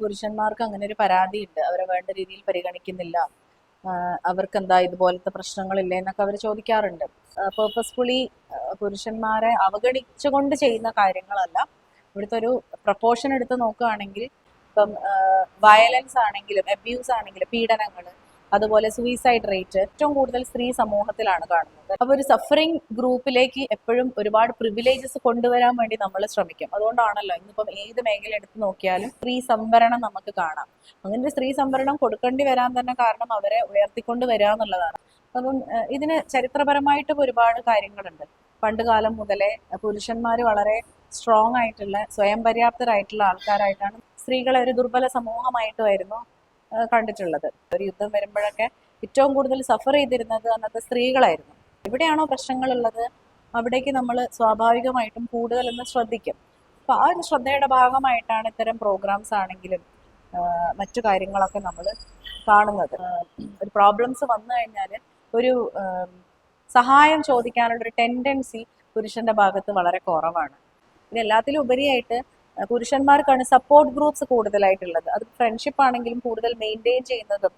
പുരുഷന്മാർക്ക് അങ്ങനെ ഒരു പരാതിയുണ്ട്, അവരെ വേണ്ട രീതിയിൽ പരിഗണിക്കുന്നില്ല, അവർക്ക് എന്താ ഇതുപോലത്തെ പ്രശ്നങ്ങളില്ലേ എന്നൊക്കെ അവർ ചോദിക്കാറുണ്ട്. പേർപ്പസ്ഫുള്ളി പുരുഷന്മാരെ അവഗണിച്ചുകൊണ്ട് ചെയ്യുന്ന കാര്യങ്ങളല്ല. ഇവിടുത്തെ ഒരു പ്രപ്പോർഷൻ എടുത്ത് നോക്കുകയാണെങ്കിൽ ഇപ്പം വയലൻസ് ആണെങ്കിലും അബ്യൂസ് ആണെങ്കിലും പീഡനങ്ങൾ, അതുപോലെ സൂയിസൈഡ് റേറ്റ് ഏറ്റവും കൂടുതൽ സ്ത്രീ സമൂഹത്തിലാണ് കാണുന്നത്. അപ്പോൾ ഒരു സഫറിങ് ഗ്രൂപ്പിലേക്ക് എപ്പോഴും ഒരുപാട് പ്രിവിലേജസ് കൊണ്ടുവരാൻ വേണ്ടി നമ്മൾ ശ്രമിക്കും. അതുകൊണ്ടാണല്ലോ ഇന്നിപ്പം ഏത് മേഖല എടുത്ത് നോക്കിയാലും സ്ത്രീ സംവരണം നമുക്ക് കാണാം. അങ്ങനെ ഒരു സ്ത്രീ സംവരണം കൊടുക്കേണ്ടി വരാൻ തന്നെ കാരണം അവരെ ഉയർത്തിക്കൊണ്ട് വരിക എന്നുള്ളതാണ്. അപ്പം ഇതിന് ചരിത്രപരമായിട്ടും ഒരുപാട് കാര്യങ്ങളുണ്ട്. പണ്ട് കാലം മുതലേ പുരുഷന്മാർ വളരെ സ്ട്രോങ് ആയിട്ടുള്ള സ്വയം പര്യാപ്തരായിട്ടുള്ള ആൾക്കാരായിട്ടാണ് സ്ത്രീകളെ ഒരു ദുർബല സമൂഹമായിട്ടുമായിരുന്നു കണ്ടിട്ടുള്ളത്. ഒരു യുദ്ധം വരുമ്പോഴൊക്കെ ഏറ്റവും കൂടുതൽ സഫർ ചെയ്തിരുന്നത് അന്നത്തെ സ്ത്രീകളായിരുന്നു. എവിടെയാണോ പ്രശ്നങ്ങളുള്ളത് അവിടേക്ക് നമ്മൾ സ്വാഭാവികമായിട്ടും കൂടുതലൊന്ന് ശ്രദ്ധിക്കും. അപ്പൊ ആ ഒരു ശ്രദ്ധയുടെ ഭാഗമായിട്ടാണ് ഇത്തരം പ്രോഗ്രാംസ് ആണെങ്കിലും മറ്റു കാര്യങ്ങളൊക്കെ നമ്മൾ കാണുന്നത്. ഒരു പ്രോബ്ലംസ് വന്നു കഴിഞ്ഞാൽ ഒരു സഹായം ചോദിക്കാനുള്ളൊരു ടെൻഡൻസി പുരുഷന്റെ ഭാഗത്ത് വളരെ കുറവാണ്. ഇതെല്ലാത്തിലും ഉപരിയായിട്ട് പുരുഷന്മാർക്കാണ് സപ്പോർട്ട് ഗ്രൂപ്പ്സ് കൂടുതലായിട്ടുള്ളത്. അത് ഫ്രണ്ട്ഷിപ്പ് ആണെങ്കിലും കൂടുതൽ മെയിൻറ്റെയിൻ ചെയ്യുന്നതും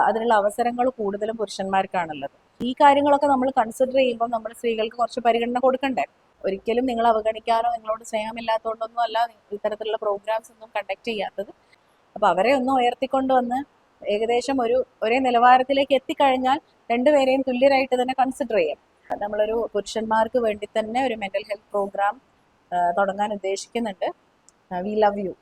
അതിനുള്ള അവസരങ്ങൾ കൂടുതലും പുരുഷന്മാർക്കാണുള്ളത്. ഈ കാര്യങ്ങളൊക്കെ നമ്മൾ കൺസിഡർ ചെയ്യുമ്പോൾ നമ്മൾ സ്ത്രീകൾക്ക് കുറച്ച് പരിഗണന കൊടുക്കണ്ടേ? ഒരിക്കലും നിങ്ങൾ അവഗണിക്കാനോ നിങ്ങളോട് സ്നേഹമില്ലാത്തതുകൊണ്ടൊന്നും അല്ല ഇത്തരത്തിലുള്ള പ്രോഗ്രാംസ് ഒന്നും കണ്ടക്ട് ചെയ്യാത്തത്. അപ്പൊ അവരെ ഒന്ന് ഉയർത്തിക്കൊണ്ടുവന്ന് ഏകദേശം ഒരേ നിലവാരത്തിലേക്ക് എത്തിക്കഴിഞ്ഞാൽ രണ്ടുപേരെയും തുല്യരായിട്ട് തന്നെ കൺസിഡർ ചെയ്യാം. നമ്മളൊരു പുരുഷന്മാർക്ക് വേണ്ടി തന്നെ ഒരു മെന്റൽ ഹെൽത്ത് പ്രോഗ്രാം തുടങ്ങാൻ ഉദ്ദേശിക്കുന്നുണ്ട്. We love you.